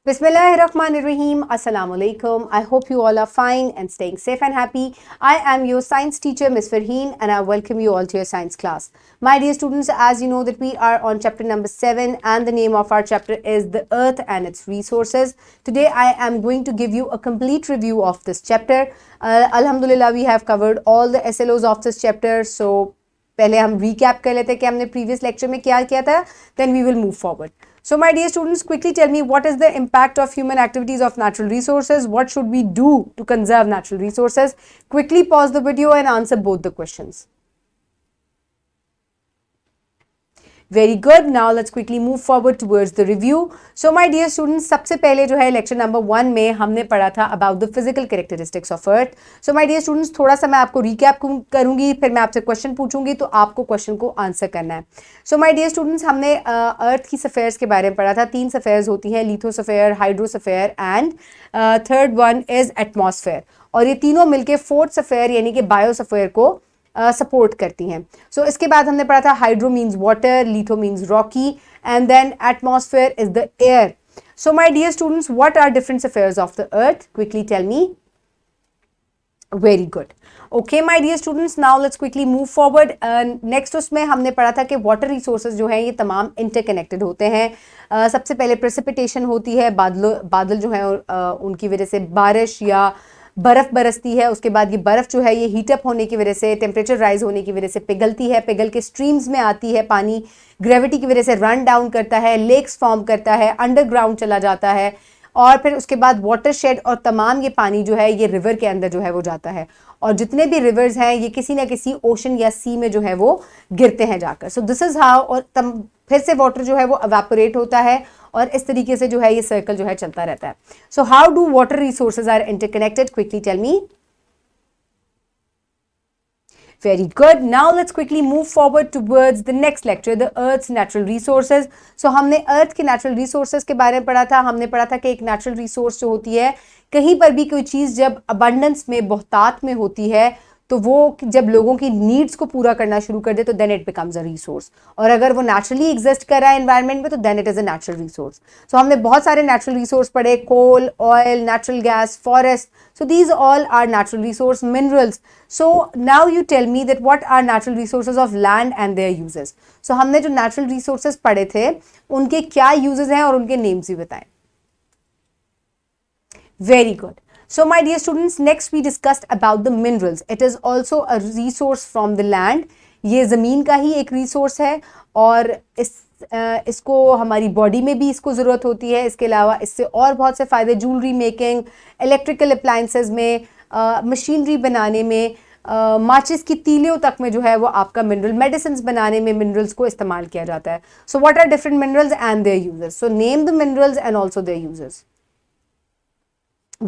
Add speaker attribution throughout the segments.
Speaker 1: Bismillahirrahmanirrahim. Assalamu alaikum. I hope you all are fine and staying safe and happy. I am your science teacher, Ms. Farheen, and I welcome you all to your science class. My dear students, as you know that we are on chapter number 7 and the name of our chapter is The Earth and Its Resources. Today I am going to give you a complete review of this chapter. Alhamdulillah, we have covered all the SLOs of this chapter. So, पहले हम recap कर लेते हैं कि हमने previous lecture में क्या किया था. Then we will move forward. So my dear students, quickly tell me what is the impact of human activities of natural resources? What should we do to conserve natural resources? Quickly pause the video and answer both the questions. Very good. Now let's quickly move forward towards the review. So my dear students, सबसे पहले जो है lecture number 1 में हमने पढ़ा था about the physical characteristics of Earth. So my dear students, थोड़ा सा मैं आपको recap करूँगी, फिर मैं आपसे question पूछूंगी तो आपको question को answer करना है. So my dear students, हमने Earth की spheres के बारे में पढ़ा था. 3 spheres होती हैं, lithosphere, hydrosphere and third one is atmosphere. और ये तीनों मिलके 4th sphere यानी कि biosphere को सपोर्ट करती हैं. सो इसके बाद हमने पढ़ा था hydro means water, litho means rocky and then atmosphere is the air. So my dear students, what are different spheres of the earth? Quickly tell me. Very good. Okay my dear students, now let's quickly move forward. Next उसमें हमने पढ़ा था कि water resources जो हैं ये तमाम interconnected होते हैं. सबसे पहले प्रेसिपिटेशन होती है, बादल जो है उनकी वजह से बारिश या बर्फ बरसती है. उसके बाद ये बर्फ जो है ये हीटअप होने की वजह से, टेम्परेचर राइज होने की वजह से पिघलती है, पिघल के स्ट्रीम्स में आती है. पानी ग्रेविटी की वजह से रन डाउन करता है, लेक्स फॉर्म करता है, अंडरग्राउंड चला जाता है और फिर उसके बाद वाटर शेड और तमाम ये पानी जो है ये रिवर के अंदर जो है वो जाता है. और जितने भी रिवर्स हैं ये किसी ना किसी ओशन या सी में जो है वो गिरते हैं जाकर. So this is how. और फिर से वाटर जो है वो एवेपोरेट होता है और इस तरीके से जो है ये सर्कल जो है चलता रहता है. So how do water resources are interconnected? Quickly tell me. Very good. Now let's quickly move forward towards the next lecture, the Earth's natural resources. So हमने Earth के natural resources के बारे में पढ़ा था. हमने पढ़ा था कि एक natural resource जो होती है, कहीं पर भी कोई चीज़ जब abundance में, बहुतात में होती है तो वो जब लोगों की नीड्स को पूरा करना शुरू कर दे तो then it becomes a resource. और अगर वो नेचुरली एग्जिस्ट कर रहा है एनवायरनमेंट में तो then it is a natural resource. So हमने बहुत सारे नेचुरल रिसोर्स पढ़े, coal, oil, natural gas, forest. So these all are natural resource, minerals. So now you tell me that what are natural resources of land and their uses. So हमने जो natural resources पढ़े थे उनके क्या uses हैं और उनके names भी बताएं. Very good. So my dear students, next we discussed about the minerals. It is also a resource from the land. ये ज़मीन का ही एक resource है और इसको हमारी बॉडी में भी इसको ज़रूरत होती है. इसके अलावा इससे और बहुत से फ़ायदे, ज्वेलरी मेकिंग, इलेक्ट्रिकल अप्लायंसेज में, मशीनरी बनाने में, माचिस की तीलियों तक में जो है वो आपका मिनरल, मेडिसिन बनाने में मिनरल्स को इस्तेमाल किया जाता है. So what are different minerals and their uses? So name the minerals and also their uses.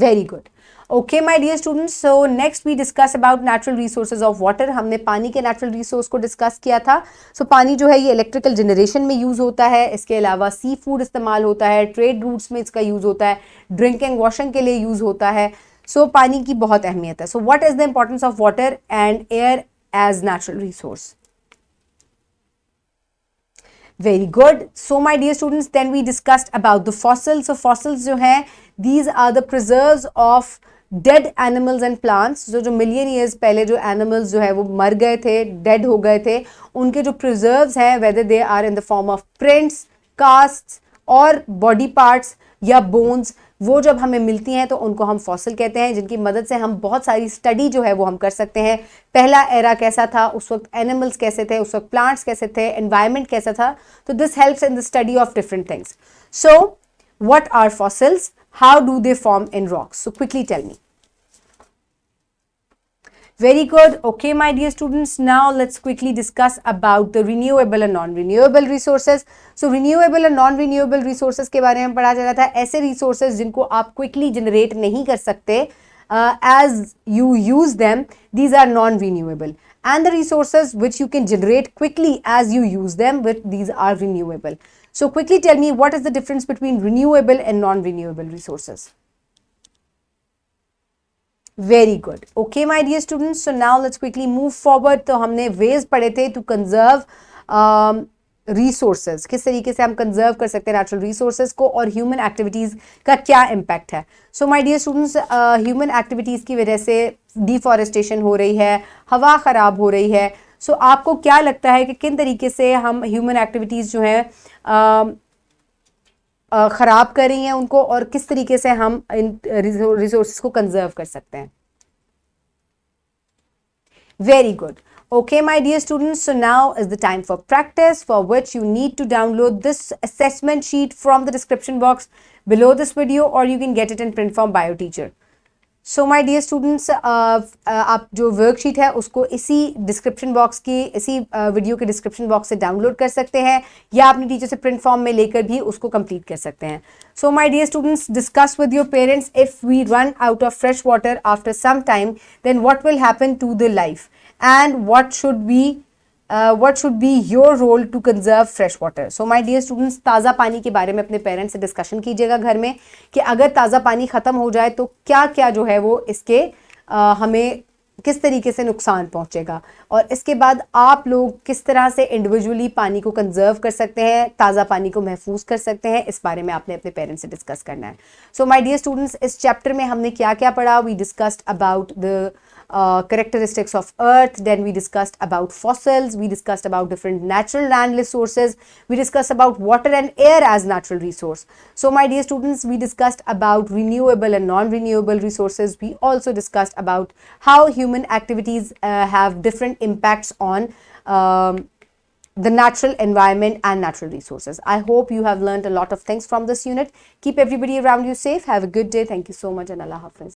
Speaker 1: Very good. Okay, my dear students. So next we discuss about natural resources of water. हमने पानी के natural resource को discuss किया था. So पानी जो है ये electrical generation में use होता है. इसके अलावा sea food इस्तेमाल होता है, trade routes में इसका use होता है, drinking, washing के लिए use होता है. So पानी की बहुत अहमियत है. So what is the importance of water and air as natural resource? Very good. So my dear students, then we discussed about the fossils. So fossils जो हैं, these are the preserves of dead animals and plants. जो million years पहले जो animals जो है वो मर गए थे, dead हो गए थे, उनके जो preserves हैं, whether they are in the form of prints, casts और body parts या bones, वो जब हमें मिलती हैं तो उनको हम फॉसिल कहते हैं, जिनकी मदद से हम बहुत सारी स्टडी जो है वो हम कर सकते हैं. पहला एरा कैसा था, उस वक्त एनिमल्स कैसे थे, उस वक्त प्लांट्स कैसे थे, एनवायरनमेंट कैसा था. तो this helps in the study of different things. So what are fossils? How do they form in rocks? So quickly tell me. Very good. Okay, my dear students, now let's quickly discuss about the renewable and non-renewable resources. So renewable and non-renewable resources के बारे में पढ़ा जा रहा था. ऐसे resources जिनको आप quickly generate नहीं कर सकते as you use them, these are non-renewable. And the resources which you can generate quickly as you use them, these are renewable. So quickly tell me, what is the difference between renewable and non-renewable resources? Very good. Okay, my dear students. So now let's quickly move forward. तो हमने ways पढ़े थे to conserve resources, किस तरीके से हम conserve कर सकते हैं नेचुरल रिसोर्सेज को, और ह्यूमन एक्टिविटीज़ का क्या इम्पैक्ट है. So my dear students, human activities की वजह से डिफॉरेस्टेशन हो रही है, हवा ख़राब हो रही है. सो आपको क्या लगता है कि किन तरीके से हम ह्यूमन एक्टिविटीज़ जो है ख़राब कर रही हैं उनको, और किस तरीके से हम इन रिसोर्सेज को कंजर्व कर सकते हैं. Very good. Okay, my dear students, so now is the time for practice, for which you need to download this assessment sheet from the description box below this video, or you can get it in print form by your teacher. So my dear students, आप जो worksheet है उसको इसी description box की, इसी video के description box से download कर सकते हैं, या अपने टीचर से प्रिंट फॉर्म में लेकर भी उसको कंप्लीट कर सकते हैं. So my dear students, discuss with your parents. If we run out of fresh water after some time, then what will happen to the life, and what should be your role to conserve fresh water. So my dear students, ताज़ा पानी के बारे में अपने parents से discussion कीजिएगा घर में कि अगर ताज़ा पानी ख़त्म हो जाए तो क्या क्या जो है वो इसके हमें किस तरीके से नुकसान पहुंचेगा, और इसके बाद आप लोग किस तरह से इंडिविजुअली पानी को कंजर्व कर सकते हैं, ताज़ा पानी को महफूज कर सकते हैं. इस बारे में आपने अपने पेरेंट्स से डिस्कस करना है. सो माय डियर स्टूडेंट्स, इस चैप्टर में हमने क्या क्या पढ़ा. We discussed about the characteristics of earth, then we discussed about fossils, we discussed about different natural land resources, we discussed about water and air as natural resource. So my dear students, we discussed about renewable and non-renewable resources. We also discussed about how human activities have different impacts on the natural environment and natural resources. I hope you have learned a lot of things from this unit. Keep everybody around you safe. Have a good day. Thank you so much, and Allah Hafiz.